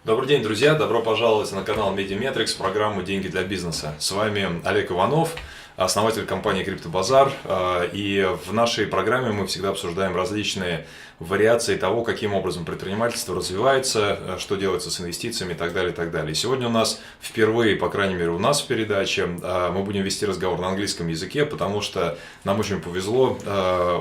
Добрый день, друзья! Добро пожаловать на канал Mediametrics, программу «Деньги для бизнеса». С вами Олег Иванов, основатель компании CryptoBazar. И в нашей программе мы всегда обсуждаем различные вариации того, каким образом предпринимательство развивается, что делается с инвестициями и так далее, и так далее. И сегодня у нас впервые, по крайней мере у нас в передаче, мы будем вести разговор на английском языке, потому что нам очень повезло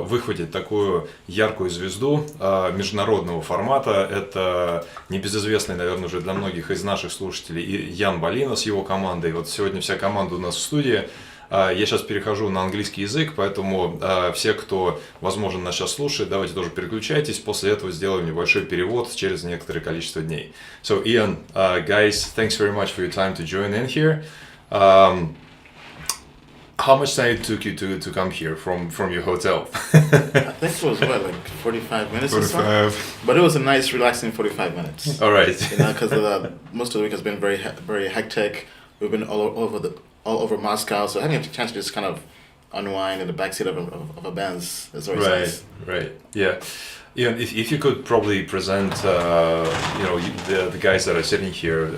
выхватить такую яркую звезду международного формата. Это небезызвестный, наверное, уже для многих из наших слушателей Ян Балина с его командой. Вот сегодня вся команда у нас в студии. Я сейчас перехожу на английский язык, поэтому все, кто, возможно, нас сейчас слушает, давайте тоже переключайтесь. После этого сделаем небольшой перевод через некоторое количество дней. So, Ian, guys, thanks very much for your time to join in here. How much time it took you to come here from your hotel? I think it was like 45 minutes 45. Or so. But it was a nice, relaxing 45 minutes. All right. Because most of the week has been very hectic. We've been all over Moscow, so having a chance to just kind of unwind in the backseat of a Benz is always nice. Right. Yeah. Ian, if you could probably present, the guys that are sitting here,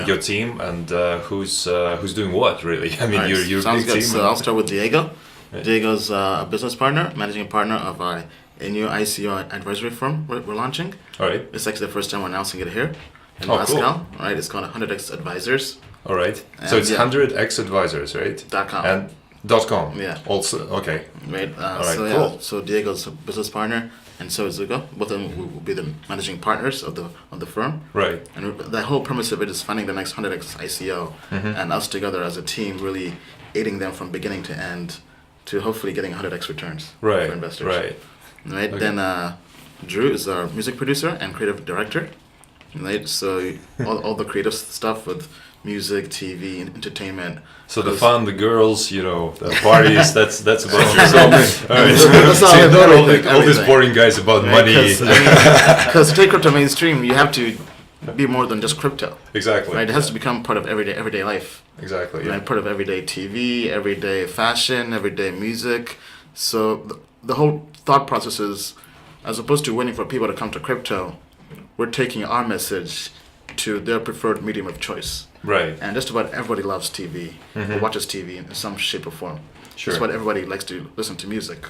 your team, and who's doing what really. I mean, right. you're Sounds big good. team. So I'll start with Diego. Right. Diego's a business partner, managing partner of a new ICO advisory firm we're launching. All right. It's actually the first time we're announcing it here in Moscow. Cool. Right. It's called 100x Advisors. All right. So it's 100x Advisors, right? .com. And .com. Yeah. Also, okay. Right. All right. Cool. So Diego's a business partner, and so is Hugo. Both of them will be the managing partners of the firm. Right. And the whole premise of it is finding the next 100x ICO, and us together as a team really aiding them from beginning to end to hopefully getting 100x returns for investors. Right. Right. Okay. Then Drew is our music producer and creative director. Right. So all the creative stuff with music, TV, and entertainment. So the fun, the girls, the parties, that's about it. So, all these boring guys about money. Because to take crypto mainstream, you have to be more than just crypto. Exactly. Right? It has to become part of everyday life. Exactly. Right? Part of everyday TV, everyday fashion, everyday music. So the whole thought process is, as opposed to waiting for people to come to crypto, we're taking our message to their preferred medium of choice. Right. And just about everybody loves TV or watches TV in some shape or form. Sure. Just about everybody likes to listen to music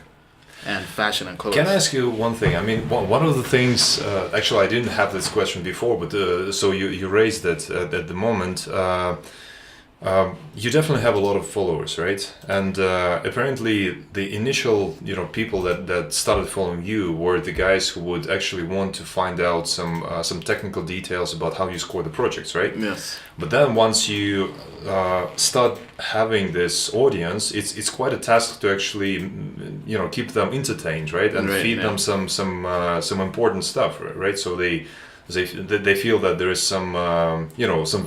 and fashion and clothes. Can I ask you one thing? I mean, one of the things, actually I didn't have this question before, but so you raised it at the moment. You definitely have a lot of followers, right? And apparently the initial, people that started following you were the guys who would actually want to find out some technical details about how you score the projects, right? Yes. But then once you start having this audience, it's quite a task to actually, keep them entertained, right? And feed them some important stuff, right? So they feel that there is some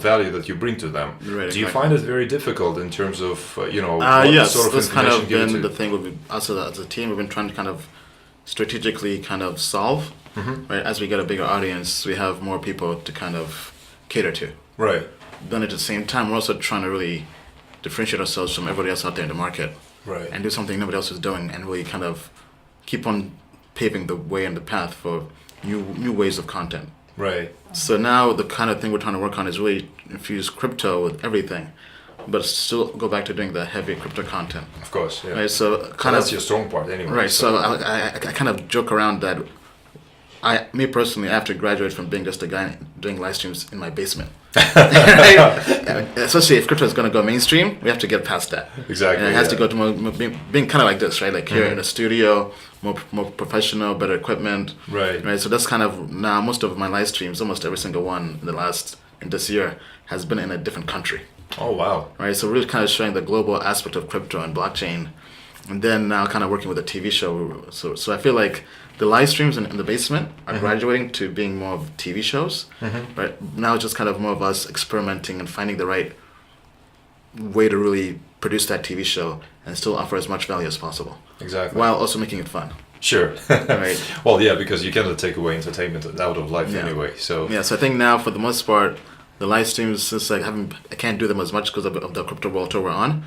value that you bring to them. Right, Do you find it very difficult in terms of what yes, sort of that's kind of information been the thing with us as a team. We've been trying to kind of strategically kind of solve. Right, as we get a bigger audience, we have more people to kind of cater to. Right. Then at the same time, we're also trying to really differentiate ourselves from everybody else out there in the market. Right. And do something nobody else is doing, and really kind of keep on paving the way and the path for new ways of content. Right. So now the kind of thing we're trying to work on is really infuse crypto with everything, but still go back to doing the heavy crypto content. Of course, yeah. Right, so that's your strong part anyway. Right, so I kind of joke around that me personally, I have to graduate from being just a guy doing live streams in my basement. Right? Especially if crypto is going to go mainstream, we have to get past that. Exactly. And it has to go to more, being kind of like this, right? Like here in a studio, more professional, better equipment. Right. So that's kind of now most of my live streams, almost every single one in this year, has been in a different country. Oh wow. Right. So really kind of showing the global aspect of crypto and blockchain, and then now kind of working with a TV show. So I feel like the live streams in the basement are graduating to being more of TV shows. Right now, it's just kind of more of us experimenting and finding the right way to really produce that TV show and still offer as much value as possible. Exactly. While also making it fun. Sure. Right. Well, yeah, because you cannot take away entertainment out of life anyway. So I think now for the most part, the live streams, since I can't do them as much because of the crypto world tour we're on,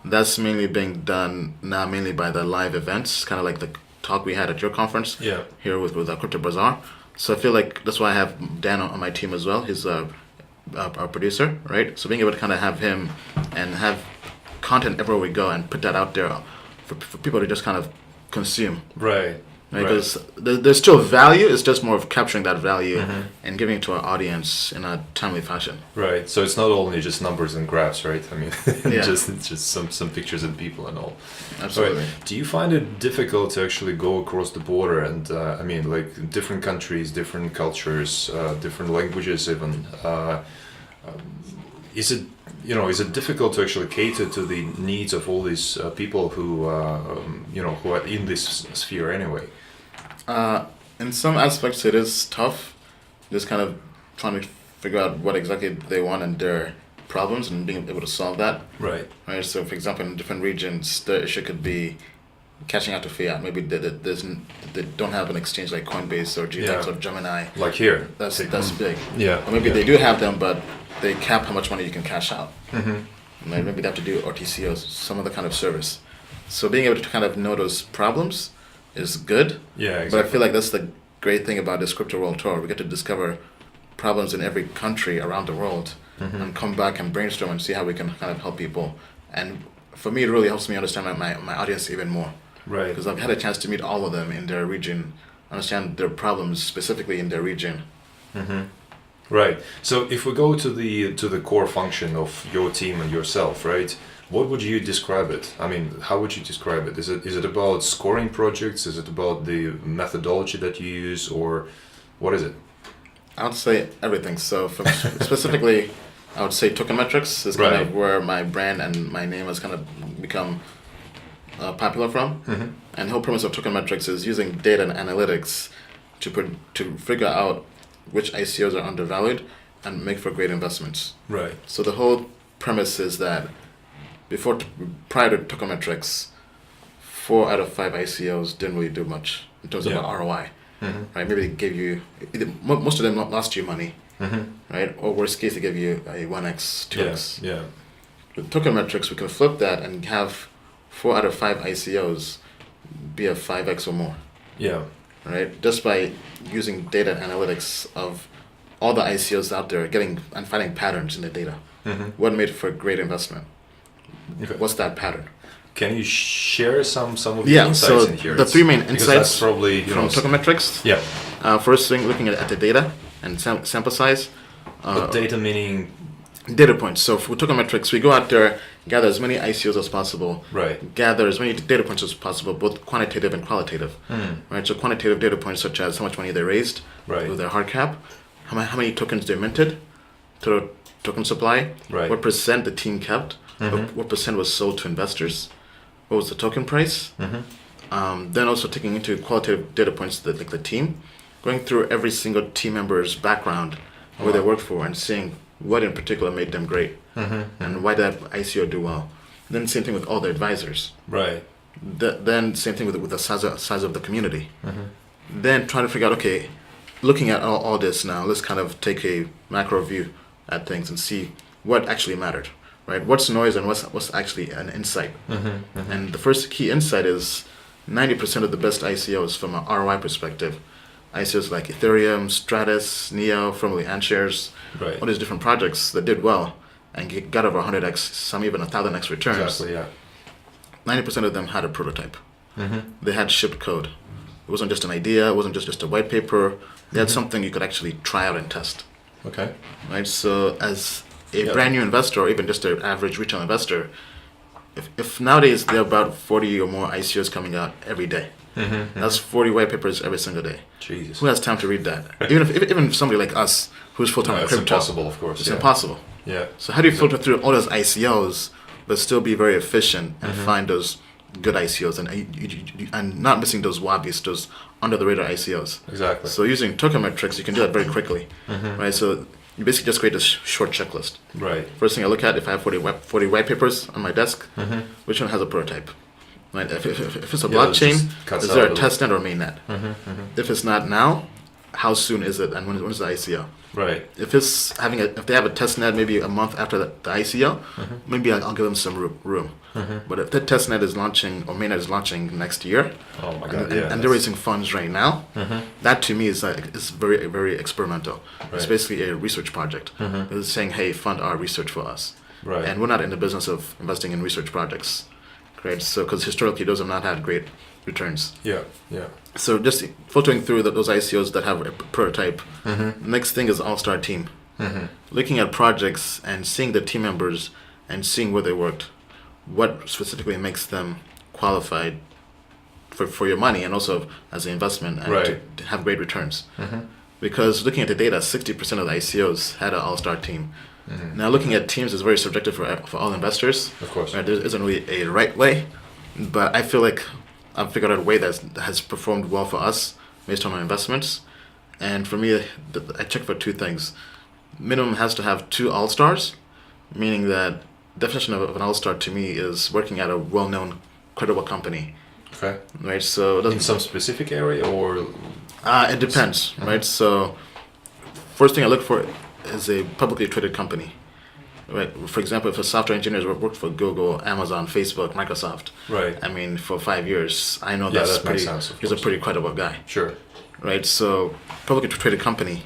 that's mainly being done now mainly by the live events, kind of like the talk we had at your conference here with CryptoBazar. So I feel like that's why I have Dan on my team as well. He's our producer, right? So being able to kind of have him and have content everywhere we go and put that out there for people to just kind of consume. Right. Because there's still value. It's just more of capturing that value and giving it to our audience in a timely fashion. Right. So it's not only just numbers and graphs, right? I mean, Yeah. just some pictures and people and all. Absolutely. Right. Do you find it difficult to actually go across the border and I mean, like different countries, different cultures, different languages, even? Is it difficult to actually cater to the needs of all these people who who are in this sphere anyway? In some aspects, it is tough. Just kind of trying to figure out what exactly they want and their problems and being able to solve that. Right. Right. So, for example, in different regions, the issue could be catching out to fiat. Maybe they don't have an exchange like Coinbase or GTX or Gemini. Like here. That's big. Yeah. Or maybe they do have them, but they cap how much money you can cash out. Maybe they have to do RTC or some other kind of service. So being able to kind of know those problems is good. Yeah, exactly. But I feel like that's the great thing about this Crypto World Tour. We get to discover problems in every country around the world and come back and brainstorm and see how we can kind of help people. And for me, it really helps me understand my audience even more. Right. Because I've had a chance to meet all of them in their region, understand their problems specifically in their region. Right. So if we go to the core function of your team and yourself, right? What would you describe it? I mean, how would you describe it? Is it about scoring projects? Is it about the methodology that you use, or what is it? I would say everything. So specifically, I would say Tokenmetrics is kind of where my brand and my name has kind of become popular from. And the whole premise of Tokenmetrics is using data and analytics to figure out which ICOs are undervalued and make for great investments. Right. So the whole premise is that prior to Tokenmetrics, 4 out of 5 ICOs didn't really do much in terms of ROI. Right? Maybe they gave you, most of them lost you money, right? Or worst case, they gave you a 1x, 2x. Yeah. With Tokenmetrics, we can flip that and have 4 out of 5 ICOs be a 5x or more. Yeah. Right? Just by using data and analytics of all the ICOs out there, and finding patterns in the data. What made for a great investment? Okay. What's that pattern? Can you share some of the insights so in here? the 3 main Because insights that's probably, from Tokenmetrics. Yeah. First thing, looking at the data and sample size. But data meaning Data points. So for Tokenmetrics, we go out there, gather as many ICOs as possible. Right. Gather as many data points as possible, both quantitative and qualitative. Right. So quantitative data points such as how much money they raised, with their hard cap, how many tokens they minted, total token supply, what percent the team kept, what percent was sold to investors, what was the token price. Then also taking into qualitative data points like the team, going through every single team member's background, where they worked for, and seeing what in particular made them great, and why did that ICO do well. Then same thing with all the advisors. Right. Then same thing with the size of the community. Then trying to figure out, okay, looking at all this now, let's kind of take a macro view at things and see what actually mattered. Right? What's noise and what's actually an insight. And the first key insight is 90% of the best ICOs from an ROI perspective. ICOs like Ethereum, Stratus, Neo, formerly Anshares, all these different projects that did well and got over 100x, some even 1,000x returns. Exactly, yeah. 90% of them had a prototype. They had shipped code. It wasn't just an idea, it wasn't just a white paper. They had something you could actually try out and test. Okay. Right? So as a brand new investor, or even just an average retail investor, if nowadays there are about 40 or more ICOs coming out every day, that's 40 white papers every single day. Jesus. Who has time to read that? even if somebody like us, who's full-time in It's crypto, impossible, of course. it's impossible. Yeah. So how do you filter through all those ICOs, but still be very efficient and find those good ICOs and not missing those wobbies, those under-the-radar ICOs? Exactly. So using Tokenmetrics, you can do that very quickly, right? So you basically just create a short checklist. Right. First thing I look at, if I have 40 white papers on my desk, which one has a prototype? Right? If it's a blockchain, is there a testnet or mainnet? If it's not now, how soon is it, and when is the ICO? Right. If they have a test net maybe a month after the ICO, maybe I'll give them some room. But if the test net is launching or mainnet is launching next year, Oh my God, and they're raising funds right now, that to me is very very experimental. It's Right. basically a research project. It's saying, hey, fund our research for us. Right. And we're not in the business of investing in research projects, right? So because historically those have not had great returns. Yeah. Yeah. So just filtering through those ICOs that have a prototype. Next thing is all-star team. Looking at projects and seeing the team members and seeing where they worked, what specifically makes them qualified for your money and also as an investment and Right. to have great returns. Because looking at the data, 60% of the ICOs had an all-star team. Now looking at teams is very subjective for all investors. Of course. Right? There isn't really a right way, but I feel like I've figured out a way that has performed well for us based on my investments. And for me, I check for two things. Minimum has to have 2 all-stars, meaning that definition of an all-star to me is working at a well-known, credible company. Okay. Right, so it In doesn't. some specific area or It depends, right? So, first thing I look for is a publicly traded company. Right. For example, if a software engineer worked for Google, Amazon, Facebook, Microsoft, Right. I mean, for 5 years, I know Yeah, that's that makes pretty. sense, of He's a course. pretty credible guy, Sure. right? So, publicly traded company,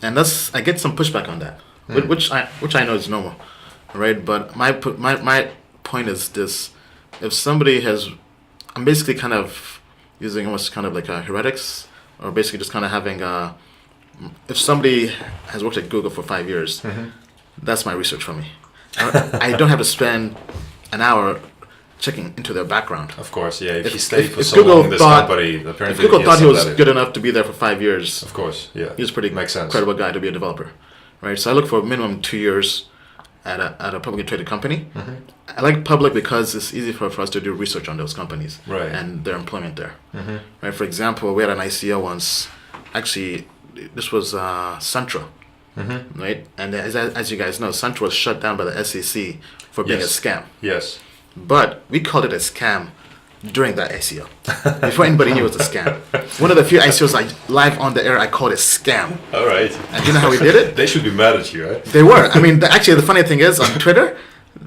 and I get some pushback on that, which I know is normal, right? But my point is this: if somebody I'm basically kind of using almost kind of like a heretics, or basically just kind of having if somebody has worked at Google for 5 years, that's my research for me. I don't have to spend an hour checking into their background. Of course, yeah. If If- he stayed if- for if so Google long in this thought- company, If apparently Google thought he has was some good enough to be there for 5 years, Of course, yeah. he was pretty Makes sense. credible guy to be a developer, right? So I look for a minimum 2 years at a publicly traded company. I like public because it's easy for us to do research on those companies Right. and their employment there. Right. For example, we had an ICO once. Actually, this was Centra, right? And as you guys know, Centra was shut down by the SEC for being Yes. a scam. Yes. But we called it a scam during that ICO. Before anybody knew it was a scam. One of the few ICOs live on the air, I called it scam. All right. And you know how we did it? They should be mad at you, right? They were. I mean, actually, the funny thing is, on Twitter,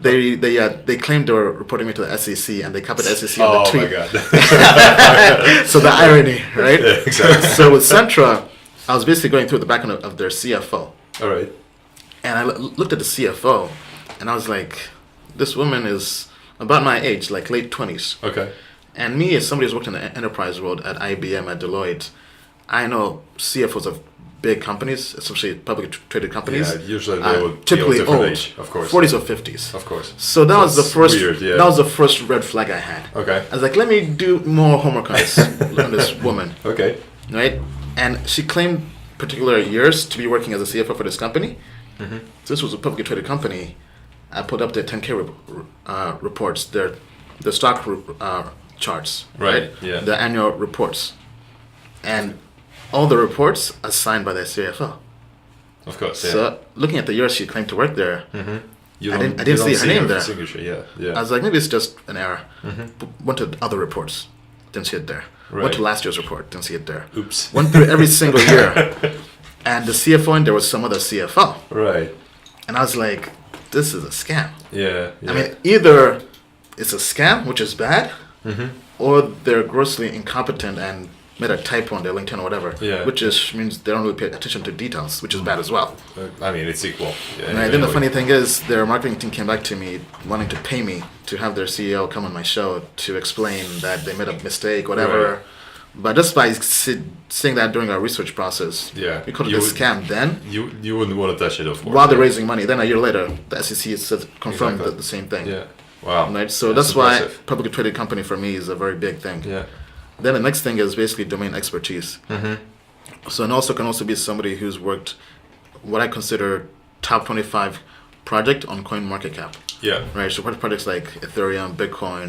they claimed they were reporting me to the SEC, and they copied the SEC on the Oh tweet. my God. So the irony, right? Yeah, exactly. So with Centra, I was basically going through the background of their CFO, All right. and I looked at the CFO, and I was like, this woman is about my age, like late 20s. Okay. And me, as somebody who's worked in the enterprise world at IBM, at Deloitte, I know CFOs of big companies, especially publicly traded companies, Yeah, usually they would be of typically different old, age, of course. 40s or 50s. Of course. So that was the That's first. weird, yeah. That was the first red flag I had. Okay. I was like, let me do more homework on this woman, Okay. right? And she claimed particular years to be working as a CFO for this company. So this was a publicly traded company. I put up their 10K reports, their stock charts, Right, yeah. the annual reports, and all the reports are signed by the CFO. Of course, yeah. So looking at the years she claimed to work there, You I don't- didn't you see don't her name there. Signature, yeah. Yeah. I was like, maybe it's just an error. Went to other reports, didn't see it there. Went Right. to last year's report, didn't see it there. Oops. Went through every single year, and the CFO, and there was some other CFO, Right. and I was like, this is a scam. Yeah. Yeah. I mean, either it's a scam, which is bad, or they're grossly incompetent and made a typo on their LinkedIn or whatever, Yeah. which means they don't really pay attention to details, which is bad as well. I mean, it's equal. Yeah, And then the funny thing is, their marketing team came back to me wanting to pay me to have their CEO come on my show to explain that they made a mistake, whatever. Right. But just by seeing that during our research process, Yeah. we called it You a would- scam then. You wouldn't want to touch it, of course. While they're raising money, then a year later, the SEC says confirmed Exactly. the same thing. Yeah. Wow. Right, so that's why impressive. publicly traded company for me is a very big thing. Yeah. Then the next thing is basically domain expertise. So and also can also be somebody who's worked what I consider top 25 project on CoinMarketCap. Yeah. Right, so projects like Ethereum, Bitcoin,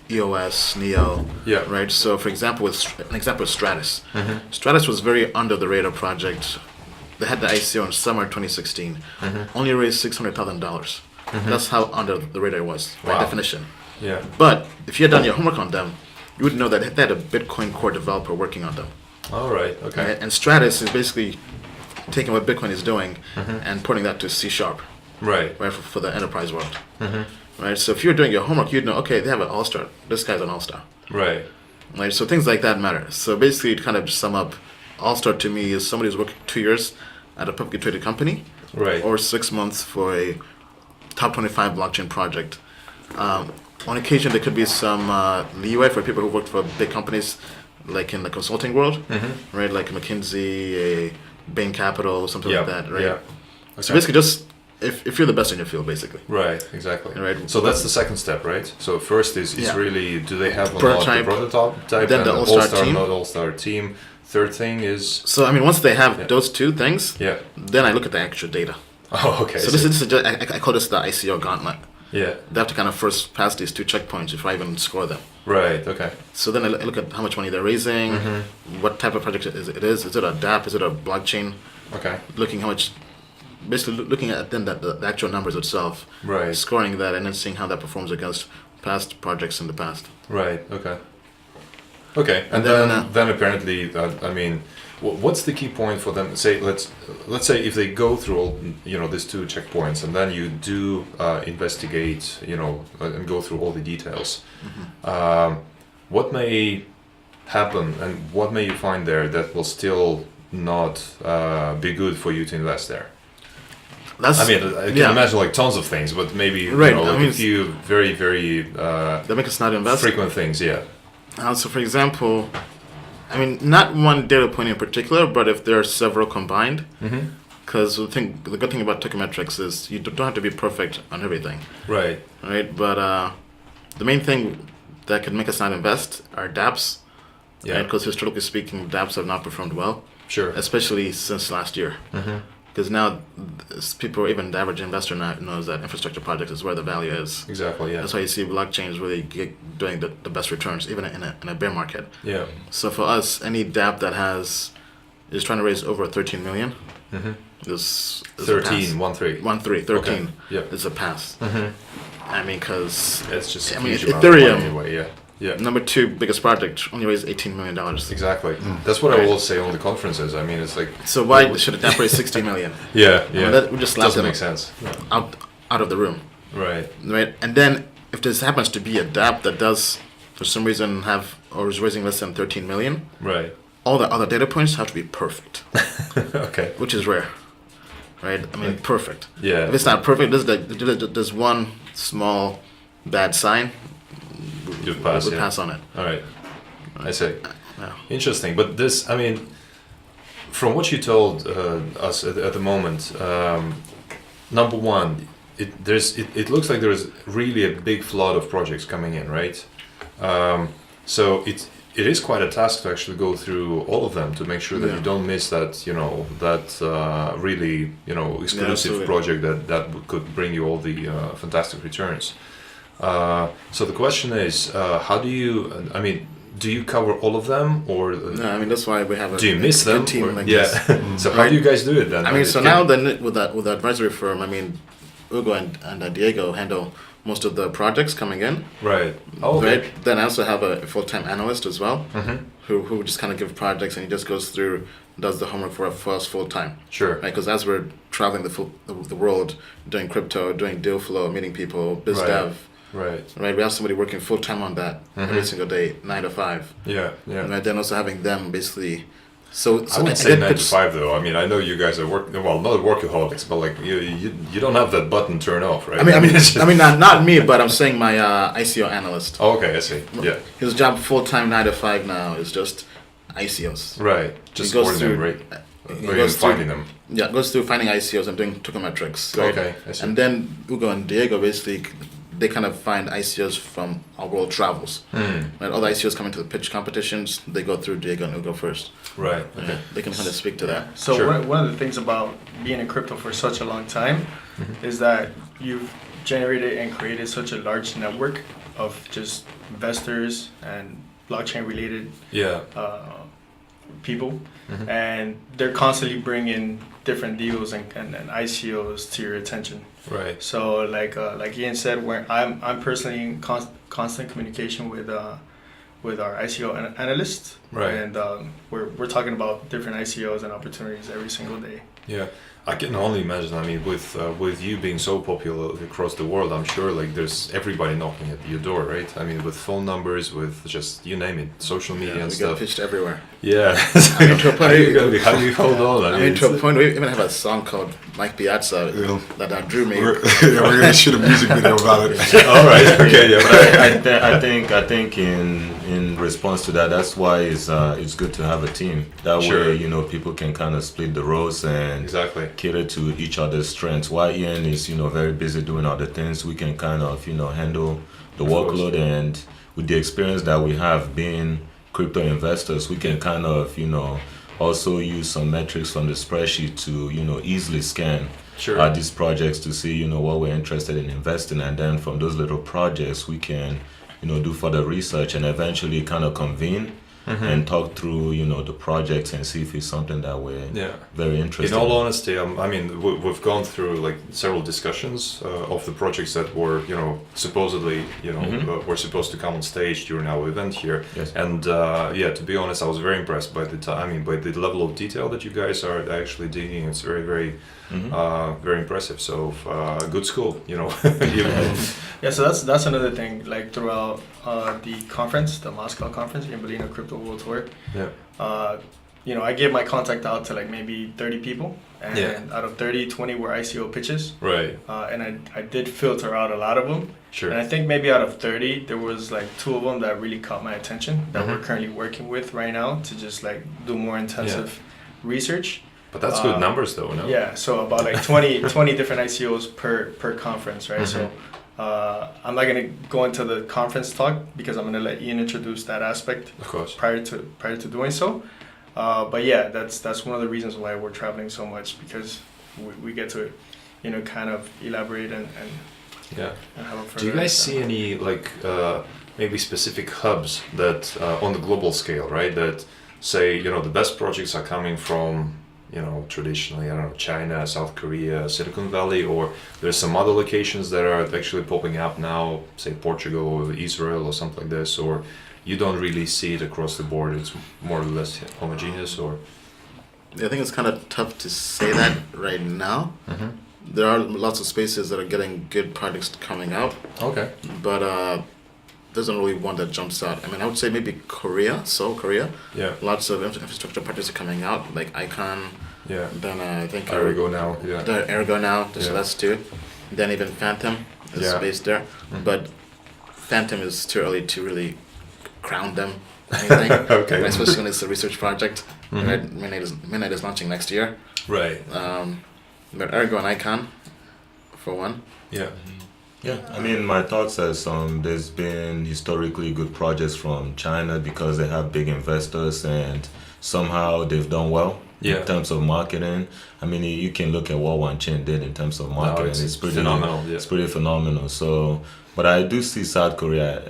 EOS, Neo. Yeah. Right, so for example, an example is Stratus. Stratus was very under the radar project. They had the ICO in summer 2016. Only raised $600,000. That's how under the radar it was by Wow. definition. Yeah. But if you had done your homework on them, you would know that they had a Bitcoin core developer working on them. All right. Okay. Right? And Stratus is basically taking what Bitcoin is doing and putting that to C#, Right. right, for the enterprise world. Right. So if you're doing your homework, you'd know, okay, they have an all-star. This guy's an all-star. Right. Right. So things like that matter. So basically, to kind of sum up, all-star to me is somebody who's working 2 years at a publicly traded company, Right. or 6 months for a top 25 blockchain project. On occasion, there could be some leeway for people who worked for big companies, like in the consulting world, right? Like McKinsey, Bain Capital, something like that, right? Yeah. So basically, just if you're the best in your field, basically. Right, exactly. Right. So that's the second step, right? So first is really, do they have a Prototype, prototype, then and the all-star team. not all-star team. Third thing is... So, I mean, once they have those two things, Yeah. then I look at the actual data. Oh, okay. So this is just, I call this the ICO gauntlet. Yeah. They have to kind of first pass these two checkpoints before I even score them. Right, okay. So then I look at how much money they're raising, what type of project it is. Is it a DApp? Is it a blockchain? Okay. Looking how much, basically looking at then the actual numbers itself, Right. scoring that, and then seeing how that performs against past projects in the past. Right, okay. Okay, and then, then apparently, I mean, what's the key point for them? Say, let's say if they go through all, these two checkpoints, and then you do investigate, and go through all the details. What may happen, and what may you find there that will still not be good for you to invest there? I can imagine like tons of things, but maybe a few very, very that make us not invest. Frequent things, yeah. So, for example, I mean, not one data point in particular, but if there are several combined, because the good thing about Mediametrics is you don't have to be perfect on everything. Right. Right, but the main thing that could make us not invest are dApps. Yeah. Because historically speaking, dApps have not performed well. Sure. Especially since last year. Because now people, even the average investor now knows that infrastructure projects is where the value is. Exactly, yeah. That's why you see blockchains really doing the best returns, even in a bear market. Yeah. So for us, any dApp that is trying to raise over 13 million is 13, a pass. 13. 13 Okay. Yeah. is a pass. I mean, because it's just a I mean, huge amount of Ethereum, money anyway, yeah. Yeah. number 2 biggest project, only raised $18 million. Exactly. That's what I will say on the conferences. I mean, it's like... So why should a dApp raise 60 million? Yeah, I mean, that would just slap doesn't them make sense. out of the room. Right. Right. And then if this happens to be a dApp that does, for some reason, is raising less than 13 million, Right. all the other data points have to be perfect. Okay. Which is rare. Right? I mean, perfect. Yeah. If it's not perfect, there's one small bad sign, You'd pass, we'll pass on it. All right. I see. Yeah. Interesting. But this, I mean, from what you told us at the moment, number one, it looks like there's really a big flood of projects coming in, right? So it is quite a task to actually go through all of them to make sure that you don't miss that, really, exclusive project that could bring you all the fantastic returns. So the question is, how do you? I mean, do you cover all of them, or No, I mean that's why we have do you miss them? team Or, like yeah. this. So how do you guys do it then? I mean, so now then with the advisory firm, I mean, Ugo and Diego handle most of the projects coming in. Right. Oh, okay. Right. Then I also have a full-time analyst as well, who just kind of give projects and he just goes through, does the homework for us full-time. Sure. Right. Because as we're traveling the world, doing crypto, doing deal flow, meeting people, biz dev. Right. Right. We have somebody working full-time on that every single day, 9 to 5. Yeah. Yeah. And then also having them basically. So I wouldn't say 9 to 5 though. I mean, I know you guys are not workaholics, but like you don't have that button turned off, right? I mean, not me, but I'm saying my ICO analyst. Oh, okay, I see. Yeah. His job full-time 9 to 5 now is just ICOs. Right. Just supporting them, right? Or even finding them. Yeah, goes through finding ICOs and doing tokeometrics. Right? Okay, I see. And then Ugo and Diego basically, they kind of find ICOs from our world travels. Right? All the ICOs come into the pitch competitions, they go through Diego and Ugo first. Right. Okay. They can kind of speak to that. So Sure. one of the things about being in crypto for such a long time is that you've generated and created such a large network of just investors and blockchain related Yeah. people, and they're constantly bringing different deals and ICOs to your attention. Right. So like Ian said, where I'm personally in constant communication with our ICO analyst, Right. and we're talking about different ICOs and opportunities every single day. Yeah, I can only imagine. I mean, with you being so popular across the world, I'm sure like there's everybody knocking at your door, right? I mean, with phone numbers, with just you name it, social media and we stuff. get pitched everywhere. Yeah. I mean, to a point, How do you hold on? I mean, to a point, we even have a song called Mike Piazza that drew me. We're gonna shoot a music video about it. All right. Okay. Yeah. I think in response to that, that's why it's good to have a team. That Sure. way, people can kind of split the roles and Exactly. cater to each other's strengths. While Ian is very busy doing other things, we can kind of handle the workload, and with the experience that we have being crypto investors, we can kind of also use some metrics from the spreadsheet to easily scan Sure. these projects to see what we're interested in investing, and then from those little projects we can do further research and eventually kind of convene and talk through the projects and see if it's something that we're very interested In all honesty, I mean, we've gone through like several discussions of the projects that were, supposedly, were supposed to come on stage during our event here. Yes. And to be honest, I was very impressed by by the level of detail that you guys are actually digging. It's very, very, very impressive. So good school, Yeah, so that's another thing. Like throughout the conference, the Moscow conference in Balina Crypto World Tour, I gave my contact out to like maybe 30 people, and out of 30, 20 were ICO pitches. Right. And I did filter out a lot of them. Sure. And I think maybe out of 30, there was like 2 of them that really caught my attention that we're currently working with right now to just like do more intensive research. But that's good numbers though, no? Yeah, so about like 20 different ICOs per conference, right? So I'm not gonna go into the conference talk because I'm gonna let Ian introduce that aspect. Of course. Prior to doing so. But yeah, that's one of the reasons why we're traveling so much, because we get to kind of elaborate and have a further Do you guys see understanding. any like maybe specific hubs that on the global scale, right? That say the best projects are coming from traditionally I don't know China, South Korea, Silicon Valley, or there's some other locations that are actually popping up now, say Portugal or Israel or something like this, or you don't really see it across the board? It's more or less homogeneous, or I think it's kind of tough to say that right now. There are lots of spaces that are getting good projects coming out, okay, but there isn't really one that jumps out. I mean, I would say maybe Seoul, Korea. yeah, Lots of infrastructure projects are coming out, like Icon. yeah. Then I think Ergo now, yeah, The Ergo now, so Yeah. that's 2. Then even Phantom is Yeah. based there, but Phantom is too early to really crown them anything. Okay. Especially when it's a research project. Right? Midnight is launching next year. right, But Ergo and Icon, for one. yeah, Yeah, I mean, my thoughts are there's been historically good projects from China because they have big investors and somehow they've done well in terms of marketing. I mean, you can look at what Wan Chen did in terms of marketing. it's pretty phenomenal, yeah. It's pretty phenomenal. So, but I do see South Korea,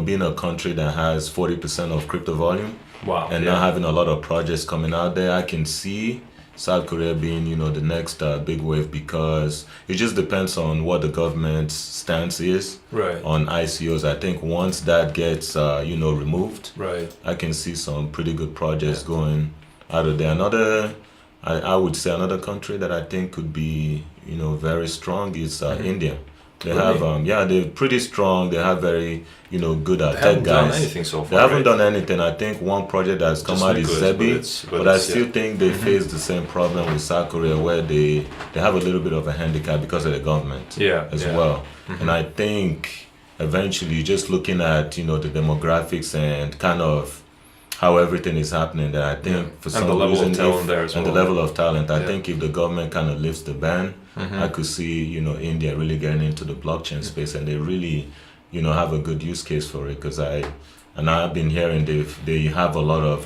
being a country that has 40% of crypto volume wow, and now having a lot of projects coming out there. I can see South Korea being, the next big wave, because it just depends on what the government's stance is right, on ICOs. I think once that gets, removed, right, I can see some pretty good projects going out of there. I would say another country that I think could be, very strong is India. They have, they're pretty strong. They have very, good they tech haven't done guys. anything so far. They haven't right? done anything. I think one project that's come Just out is Nucleus, Zebi, but but I it's, still think they face the same problem with South Korea, where they have a little bit of a handicap because of the government as well. And I think eventually, just looking at the demographics and kind of how everything is happening, that I think for some and the level reason, of talent there as and well. the level of talent, I think if the government kind of lifts the ban, I could see India really getting into the blockchain space, and they really have a good use case for it, because I've been hearing they have a lot of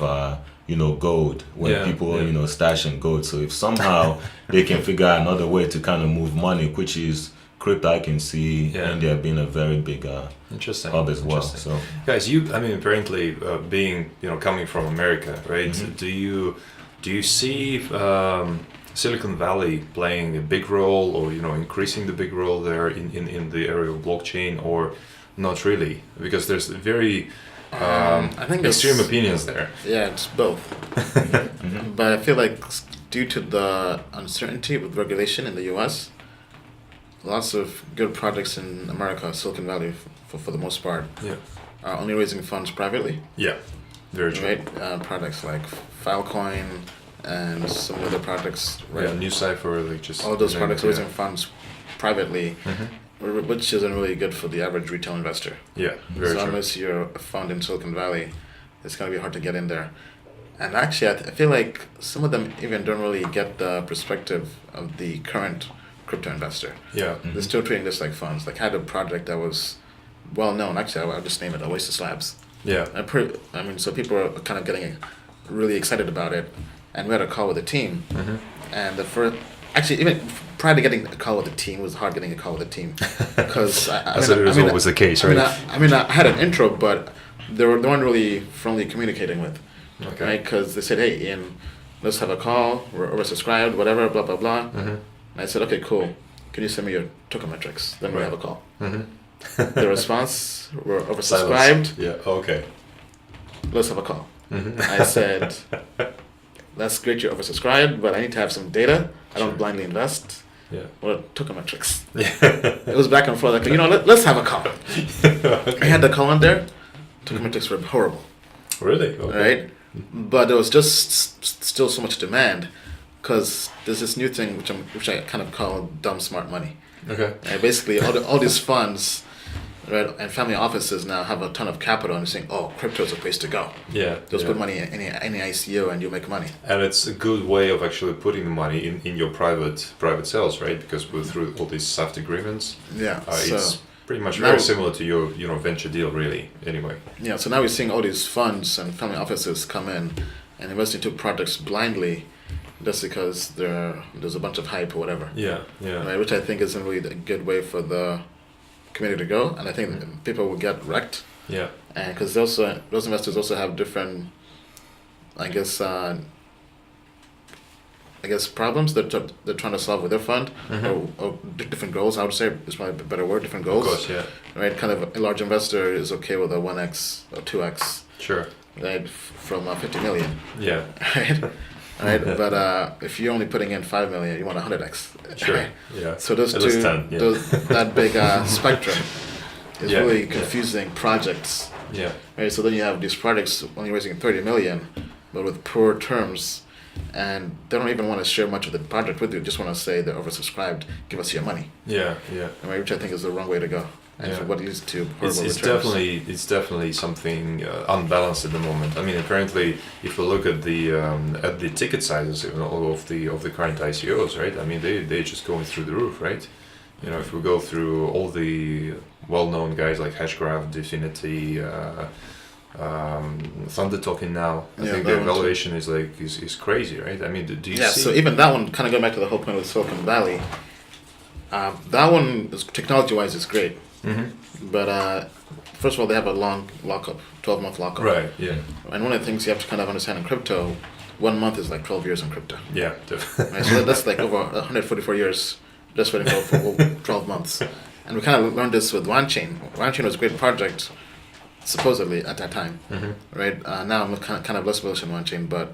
gold when people stashing gold. So if somehow they can figure out another way to kind of move money, which is crypto, I can see India being a very big Interesting. hub as well. So Guys, apparently being coming from America, right? Do you see Silicon Valley playing a big role, or increasing the big role there in the area of blockchain, or not really? Because there's very I think extreme opinions there. Yeah, it's both. But I feel like due to the uncertainty with regulation in the U.S., lots of good projects in America, Silicon Valley, for the most part, are only raising funds privately. Yeah, very true. Right, projects like Filecoin and some other projects. Right, Yeah, New Cipher, like just all those projects yeah. raising funds privately, which isn't really good for the average retail investor. Yeah, very So true. unless you're a fund in Silicon Valley, it's gonna be hard to get in there. And actually, I feel like some of them even don't really get the perspective of the current crypto investor. Yeah. They're still treating this like funds. Like I had a project that was well known. Actually, I'll just name it Oasis Labs. Yeah. I mean, so people are kind of getting really excited about it. And we had a call with the team. And the first, actually, even prior to getting a call with the team, it was hard getting a call with the team. Because As it is always the case, right? I had an intro, but they weren't really friendly communicating with. Okay. Right? Because they said, hey, Ian, let's have a call. We're oversubscribed, whatever, blah, blah, blah. And I said, okay, cool. Can you send me your token metrics? Then we have a call. The response, we're oversubscribed. Silence. Yeah. Okay. Let's have a call. I said, that's great you're oversubscribed, but I need to have some data. I don't blindly invest. Yeah. What are token metrics? Yeah. It was back and forth. Like, let's have a call. I had the call on there. Token metrics were horrible. Really? Okay. Right? But there was just still so much demand because there's this new thing which I kind of call dumb smart money. Okay. And basically, all these funds, right, and family offices now have a ton of capital and they're saying, "Oh, crypto is a place to go. Yeah. Just yeah. put money in any ICO and you'll make money." And it's a good way of actually putting the money in your private sales, right? Because we're through all these soft agreements. Yeah. It's pretty much now- very similar to your venture deal, really. Anyway. Yeah. So now we're seeing all these funds and family offices come in and invest into projects blindly, just because there's a bunch of hype or whatever. Yeah. Yeah. Right, which I think isn't really a good way for the community to go, and I think that people will get wrecked. Yeah. And because those investors also have different, I guess problems that they're trying to solve with their fund, or different goals. I would say is probably a better word. Different goals. Of course. Yeah. Right, kind of a large investor is okay with a 1x or 2x, Sure. right, from 50 million, Yeah. right. Right, but if you're only putting in 5 million, you want 100x. Sure. Right? Yeah. So those At two, least 10, yeah. that big spectrum is Yeah, really yeah. confusing projects. Yeah. Right, so then you have these projects only raising 30 million, but with poor terms, and they don't even want to share much of the project with you. Just want to say they're oversubscribed. Give us your money. Yeah. Yeah. Right, which I think is the wrong way to go, and Yeah. what leads to horrible It's returns. definitely something unbalanced at the moment. I mean, apparently, if we look at the ticket sizes of the current ICOs, right? I mean, they're just going through the roof, right? If we go through all the well-known guys like Hashgraph, Definity, Thunder Token now, I Yeah, think that the one too. valuation is crazy, right? I mean, do you Yeah, see? so even that one, kind of going back to the whole point with Silicon Valley, that one, technology-wise, is great. But first of all, they have a long lockup, 12-month lockup. Right. Yeah. And one of the things you have to kind of understand in crypto, 1 month is like 12 years in crypto. Yeah. Definitely. Right? So that's like over 144 years just waiting for 12 months. And we kind of learned this with OneChain. OneChain was a great project, supposedly, at that time. Right? Now I'm kind of less bullish on OneChain, but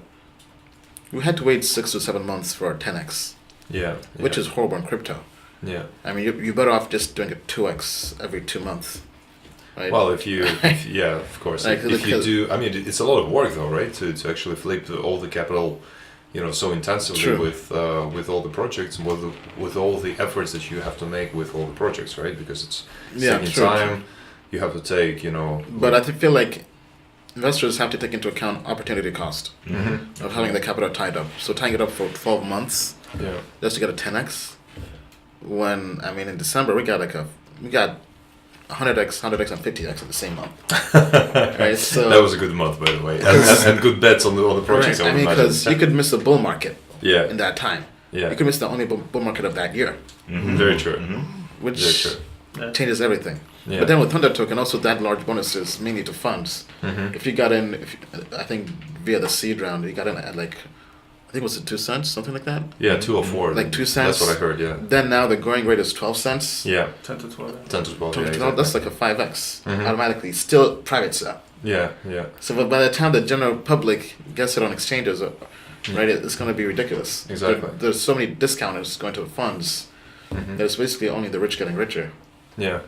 we had to wait 6 to 7 months for our 10x, Yeah. which yeah. is horrible in crypto. Yeah. I mean, you're better off just doing a 2x every 2 months. Right? Well, yeah, of course. Like, if you because- do, I mean, it's a lot of work, though, right? To actually flip all the capital, so intensively True. with all the projects, and with all the efforts that you have to make with all the projects, right? Because it's Yeah, taking true, time. You have to take, But I feel like investors have to take into account opportunity cost of having the capital tied up. So tying it up for 12 months Yeah. just to get a 10x. When I mean in December we got 100x, 100x, and 50x in the same month. Right. So That was a good month, by the way, and good bets on the projects. right, I mean, because you could miss a bull market yeah, in that time. yeah, You could miss the only bull market of that year, very true, which very true. Yeah. changes everything. Yeah. But then with Thunder Token, also that large bonuses mainly to funds. If you got in, I think via the seed round, you got in at like, I think it was 2 cents, something like that. Yeah, 204. Like 2 cents. That's what I heard. Yeah. Then now the going rate is 12 cents. Yeah. 10 to 12. 10 to 12. 12, Yeah, 12, exactly. that's like a 5x automatically. Still private sale. Yeah. Yeah. So by the time the general public gets it on exchanges, right? It's going to be ridiculous. Exactly. There's so many discounters going to funds that it's basically only the rich getting richer. Yeah.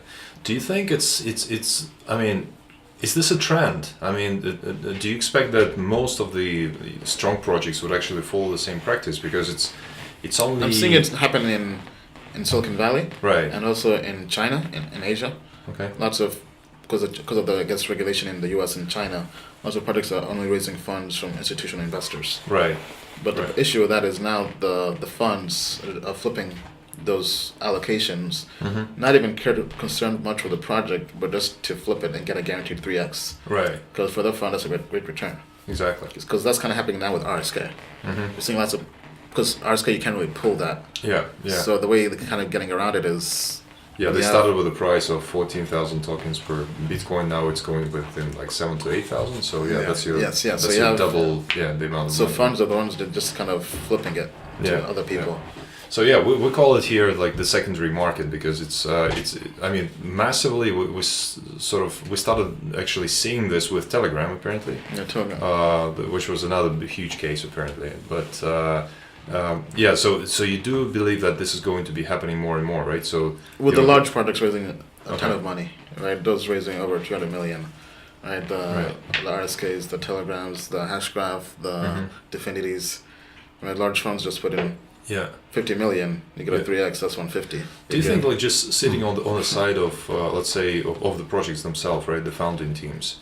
Do you think it's I mean, is this a trend? I mean, do you expect that most of the strong projects would actually follow the same practice? Because it's only... I'm seeing it happen in Silicon Valley, Right. and also in China, in Asia. Okay. Lots of, because of the, I guess, regulation in the U.S. and China, lots of projects are only raising funds from institutional investors. Right. But Right. the issue with that is now the funds are flipping those allocations, not even concerned much with the project, but just to flip it and get a guaranteed 3x. Right. Because for the fund, that's a great return. Exactly. Because that's kind of happening now with RSK. You're seeing lots of, because RSK, you can't really pull that. Yeah. Yeah. So the way they're kind of getting around it is... Yeah, they started with a price of 14,000 tokens per Bitcoin. Now it's going within like 7,000 to 8,000. So that's your Yes, yeah. that's So you your have, double the amount of so money. funds are the ones that just kind of flipping it to other people. Yeah. So yeah, we call it here like the secondary market because it's I mean massively we started actually seeing this with Telegram apparently, Yeah, totally. which was another huge case apparently. But yeah, so you do believe that this is going to be happening more and more, right? So With you the know, large projects raising a ton Okay. of money, right? Those raising over 200 million, right? The RSKs, the Telegrams, the Hashgraph, the Definities, right? Large funds just put in yeah. 50 million, you get a Yeah. 3x, that's 150. Do you think like just sitting on the side of let's say of the projects themselves, right, the founding teams,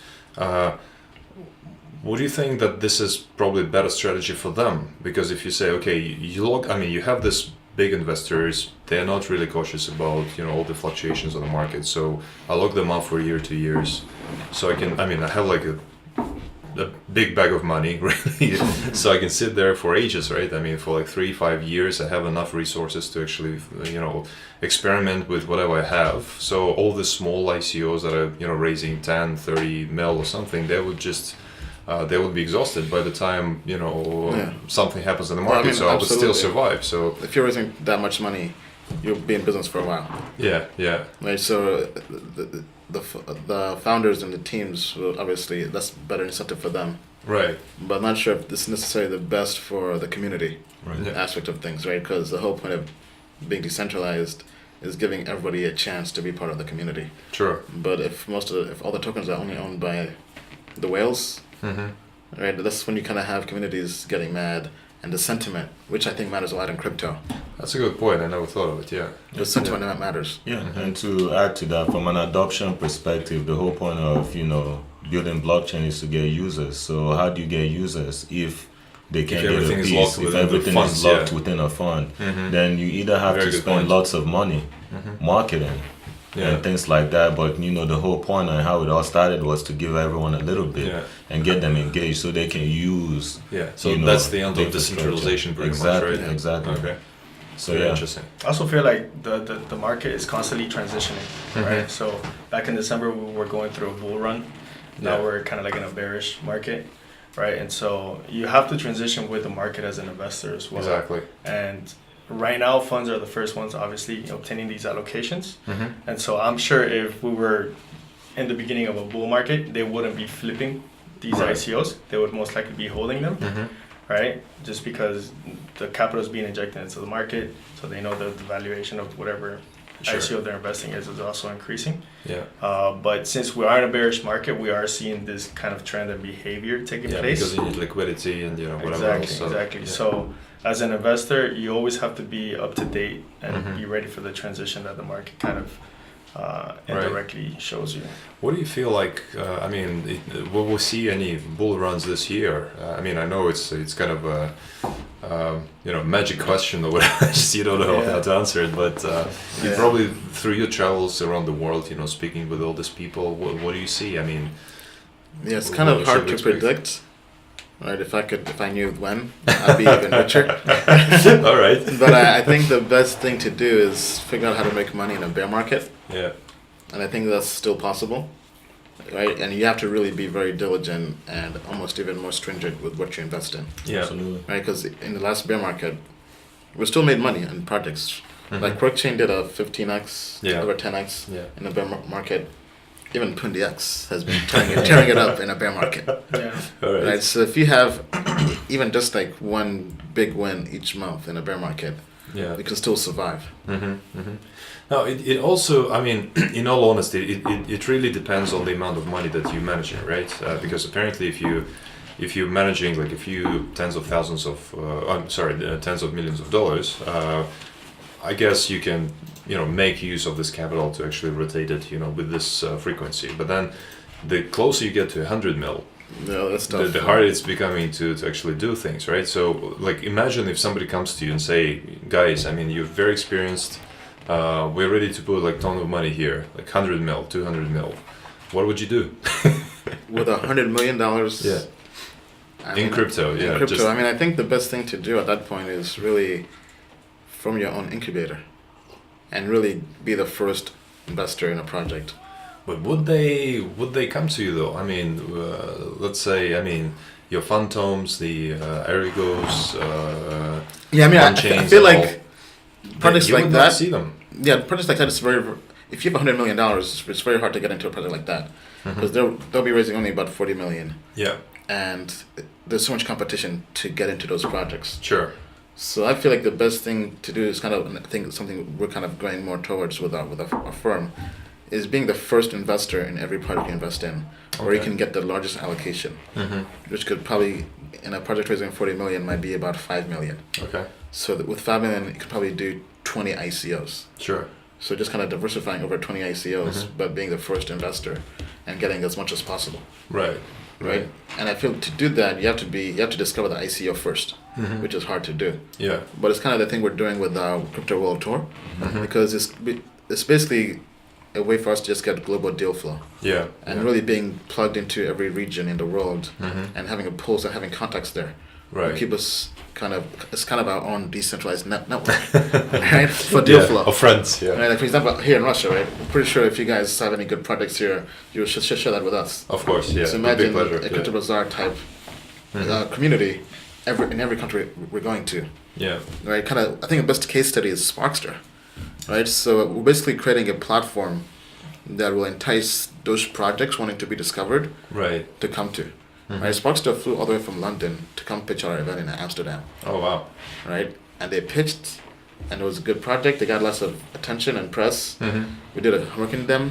would you think that this is probably a better strategy for them? Because if you say, okay, you have this big investors, they're not really cautious about all the fluctuations on the market. So I lock them up for a year, 2 years, so I have like a big bag of money, really. So I can sit there for ages, right? I mean, for like 3-5 years, I have enough resources to actually, experiment with whatever I have. So all the small ICOs that are, raising 10, 30 mil or something, they would just, they would be exhausted by the time, something happens in the market. So I would still survive. So if you're raising that much money, you'll be in business for a while. yeah. Right, so the founders and the teams will obviously, that's better incentive for them. Right. But I'm not sure if this is necessarily the best for the community aspect of things, right? Because the whole point of being decentralized is giving everybody a chance to be part of the community. Sure. But if all the tokens are only owned by the whales, right? That's when you kind of have communities getting mad, and the sentiment, which I think matters a lot in crypto. That's a good point. I never thought of it. Yeah. The sentiment that matters. Yeah, and to add to that, from an adoption perspective, the whole point of building blockchain is to get users. So how do you get users if they can't get a everything is piece? locked If within the everything funds, is locked yeah. within a fund, then you either have Very to good spend point. lots of money marketing Yeah. and things like that. But the whole point on how it all started was to give everyone a little bit and get them engaged so they can use. Yeah. So that's the end of infrastructure. decentralization, pretty Exactly, much, right? exactly. Okay. So Very yeah. interesting. I also feel like the market is constantly transitioning, right? So back in December, we were going through a bull run. Now Yeah. we're kind of like in a bearish market, right? And so you have to transition with the market as an investor as well. Exactly. And right now, funds are the first ones, obviously, obtaining these allocations. And so I'm sure if we were in the beginning of a bull market, they wouldn't be flipping these Right. ICOs. They would most likely be holding them, right? Just because the capital is being injected into the market, so they know that the valuation of whatever ICO they're investing is also increasing. Yeah. But since we are in a bearish market, we are seeing this kind of trend and behavior taking Yeah, place. because you need liquidity and whatever Exactly, else. exactly. Yeah. So as an investor, you always have to be up to date and be ready for the transition that the market kind of indirectly shows you. What do you feel like? Will we see any bull runs this year? I mean, I know it's kind of a magic question or whatever. Just you don't know how to answer it, but you probably through your travels around the world, speaking with all these people, what do you see? I mean, Yeah, it's kind of what hard should we to expect? predict. Right, if I knew when, I'd be even richer. all right. But I think the best thing to do is figure out how to make money in a bear market, Yeah. and I think that's still possible, right? And you have to really be very diligent and almost even more stringent with what you invest in, Yeah. Absolutely. right? Because in the last bear market, we still made money in projects. Like QuickChain did a 15x, Yeah. over 10x Yeah. in the bear market. even Pundi X has been tearing it up in a bear market. Yeah. All right. Right. So if you have even just like one big win each month in a bear market, Yeah. you can still survive. Now, it also, I mean, in all honesty, it really depends on the amount of money that you're managing, right? Because apparently, if you're managing like a few tens of thousands of, tens of millions of dollars, I guess you can, make use of this capital to actually rotate it, with this frequency. But then, the closer you get to 100 mil, No, that's tough. the harder it's becoming to actually do things, right? So, like, imagine if somebody comes to you and say, guys, I mean, you're very experienced. We're ready to put like ton of money here, like 100 mil, 200 mil. What would you do? With $100 million. Yeah. In crypto, yeah. In crypto, I mean, I think the best thing to do at that point is really from your own incubator, and really be the first investor in a project. But would they come to you though? I mean, let's say, your Phantoms, the Arigos, Yeah, I mean, I Monchains feel and like all, projects you like would that. not see them. Yeah, projects like that is if you have $100 million, it's very hard to get into a project like that because they'll be raising only about $40 million, Yeah, and there's so much competition to get into those projects. sure. So I feel like the best thing to do is I think something we're kind of going more towards with our firm, is being the first investor in every project you invest in, where you Okay. can get the largest allocation, which could probably, in a project raising 40 million, might be about 5 million. Okay, So that with 5 million, you could probably do 20 ICOs. sure. So just kind of diversifying over 20 ICOs, but being the first investor and getting as much as possible, Right. right? And I feel to do that, you have to discover the ICO first, which is hard to do. Yeah. But it's kind of the thing we're doing with our Crypto World Tour, because it's basically a way for us to just get global deal flow Yeah. and really being plugged into every region in the world and having a pulse and having contacts there. Right. Keep us it's kind of our own decentralized network, right? For deal flow. Of friends. Yeah. Right, like for example, here in Russia, right? I'm pretty sure if you guys have any good projects here, you should share that with us. Of course. Yeah. So Big imagine pleasure. a Yeah. CryptoBazar type community in every country we're going to. Yeah. Right, I think the best case study is Sparkster, right? So we're basically creating a platform that will entice those projects wanting to be discovered Right. to come to. Right, Sparkster flew all the way from London to come pitch our event in Amsterdam, Oh wow. right? And they pitched, and it was a good project. They got lots of attention and press. We did a homework in them.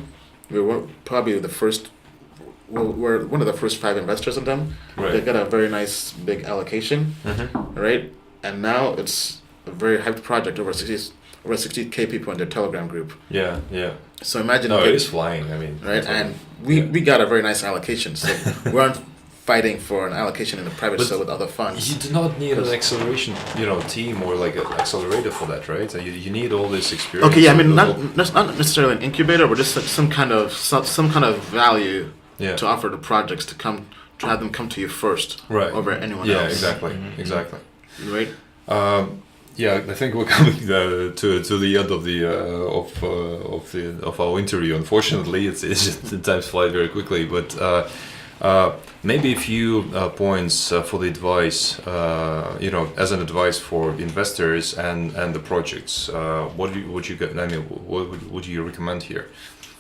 We were probably the first. We're one of the first 5 investors in them. Right. They got a very nice big allocation, right? And now it's a very hyped project. Over 60K people in their Telegram group. Yeah. Yeah. So imagine. No, you it get- is flying. I mean. right? that's And what- we got a very nice allocation. So we aren't fighting for an allocation in the private But sale with other funds. You do not need an acceleration, team or like an accelerator for that, right? You need all this experience. Okay, yeah, I mean, and not necessarily an incubator, but just some kind of value Yeah. to offer the projects to have them come to you first, Right. over anyone Yeah, else. exactly, exactly. Right. Yeah, I think we're coming to the end of the of our interview. Unfortunately, it's just the times fly very quickly. But maybe a few points for the advice. As an advice for investors and the projects. What would you recommend here?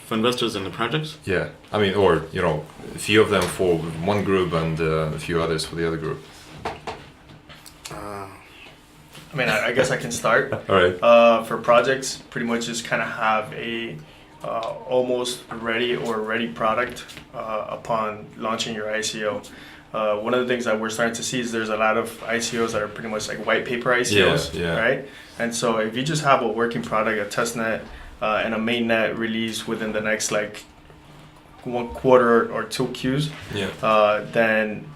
For investors in the projects. Yeah, I mean, or a few of them for one group and a few others for the other group. I mean, I guess I can start. All right. For projects, pretty much just kind of have a almost ready product upon launching your ICO. One of the things that we're starting to see is there's a lot of ICOs that are pretty much like white paper ICOs, Yeah. right? And so if you just have a working product, a testnet, and a mainnet release within the next like 1 quarter or 2 Qs, Yeah. then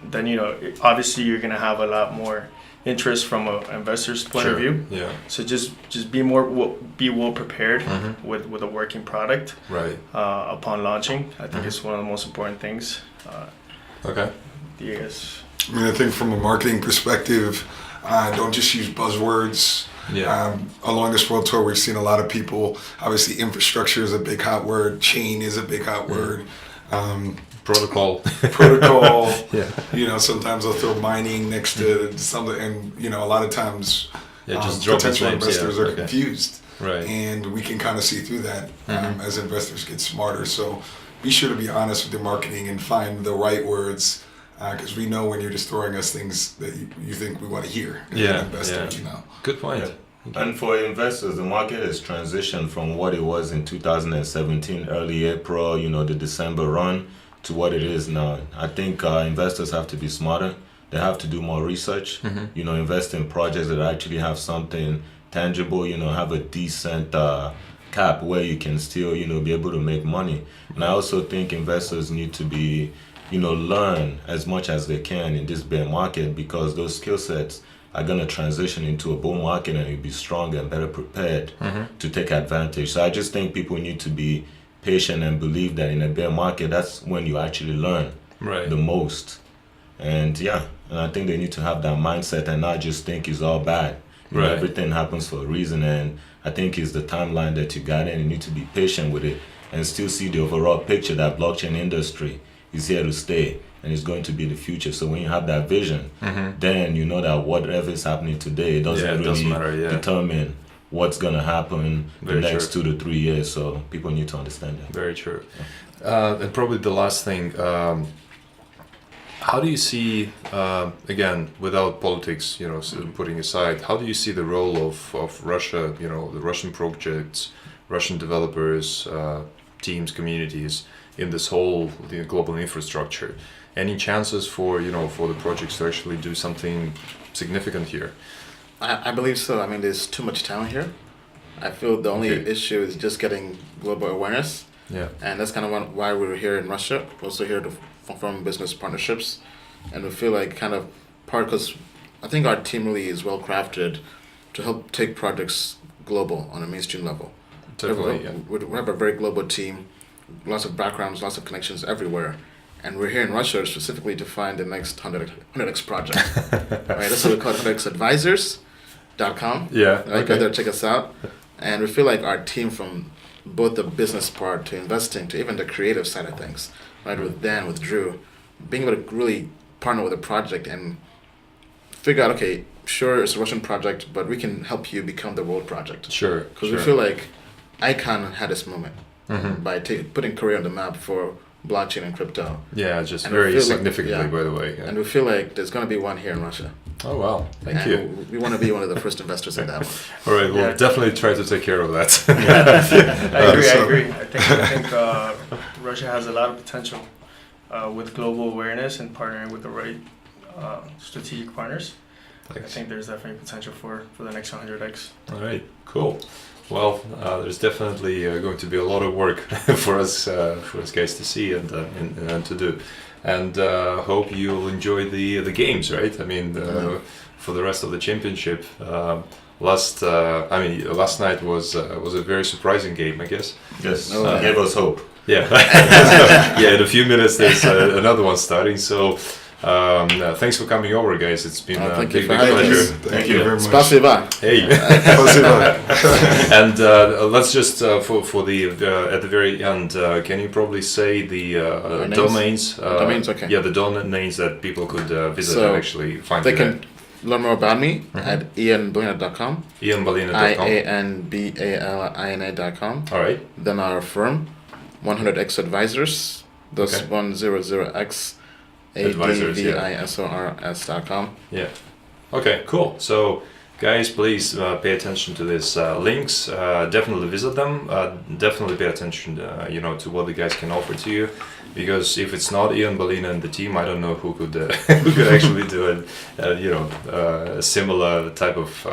obviously you're gonna have a lot more interest from an investor's point of view. Yeah. So just be well prepared with a working product Right. upon launching. I think it's one of the most important things. Okay. Yes. I mean, I think from a marketing perspective, don't just use buzzwords. Yeah. Along this world tour, we've seen a lot of people. Obviously, infrastructure is a big hot word. Chain is a big hot word. Protocol. Protocol. Yeah. Sometimes they'll throw mining next to something, and a lot of times Just drop potential names. investors Yeah. are Okay. confused. Right. And we can kind of see through that as investors get smarter. So be sure to be honest with your marketing and find the right words, because we know when you're just throwing us things that you think we want to hear. As an investor, you know. Good point. Yeah. And for investors, the market has transitioned from what it was in 2017, early April, the December run, to what it is now. I think investors have to be smarter. They have to do more research, invest in projects that actually have something tangible, have a decent cap where you can still, be able to make money. And I also think investors need to be, learn as much as they can in this bear market, because those skill sets are going to transition into a bull market and you'll be stronger and better prepared to take advantage. So I just think people need to be patient and believe that in a bear market, that's when you actually learn the most. And I think they need to have that mindset and not just think it's all bad. Everything happens for a reason, and I think it's the timeline that you got in. You need to be patient with it and still see the overall picture that blockchain industry is here to stay and it's going to be the future. So when you have that vision, then you know that whatever is happening today, it doesn't matter, determine what's going to happen the next 2 to 3 years. So people need to understand that. Very true. And probably the last thing, how do you see, again, without politics, putting aside, how do you see the role of Russia, the Russian projects, Russian developers, teams, communities in this whole global infrastructure? Any chances for the projects to actually do something significant here? I believe so. I mean, there's too much talent here. I feel the only issue is just getting global awareness. Yeah. And that's kind of why we're here in Russia. We're also here to form business partnerships. And we feel like because I think our team really is well crafted to help take projects global on a mainstream level. Definitely, we have a very global team, lots of backgrounds, lots of connections everywhere. And we're here in Russia specifically to find the next 100x project. Right? That's what we call it, 100xadvisors.com. Yeah. Right? Go there, check us out. And we feel like our team, from both the business part to investing to even the creative side of things, right? With Dan, with Drew, being able to really partner with a project and figure out, okay, sure, it's a Russian project, but we can help you become the world project. Sure. Because we feel like ICON had this moment by putting Korea on the map for blockchain and crypto. Yeah, just very significantly, by the way. Yeah. And we feel like there's going to be one here in Russia. Oh, wow. Thank you. We want to be one of the first investors in that one. All right, we'll definitely try to take care of that. I agree. I think Russia has a lot of potential with global awareness and partnering with the right strategic partners. Thanks. I think there's definitely potential for the next 100x. All right, cool. Well, there's definitely going to be a lot of work for us guys to see and to do, and hope you'll enjoy the games. Right? I mean, for the rest of the championship. Last night was a very surprising game, I guess. Yes, gave us hope. Yeah, yeah. In a few minutes, there's another one starting. So. Thanks for coming over, guys. It's been a big pleasure. Thank you very much. Spasiba. Hey. And let's just for the at the very end, can you probably say the domains? Domains, okay. Yeah, the domains that people could visit and actually find. They can learn more about me at ianbalina.com. ianbalina.com. ianbalina.com. All right. Then our firm, 100x Advisors. That's 100x. advisors.com. Yeah. Okay, cool. So, guys, please pay attention to these links. Definitely visit them. Definitely pay attention, to what the guys can offer to you. Because if it's not Ian, Balina, and the team, I don't know who could actually do a similar type of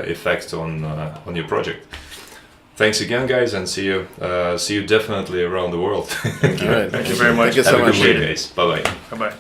effect on your project. Thanks again, guys, and see you definitely around the world. Thank you. All right. Thank you very much. Thank you so much. Have a good day, guys. Bye bye. Bye bye.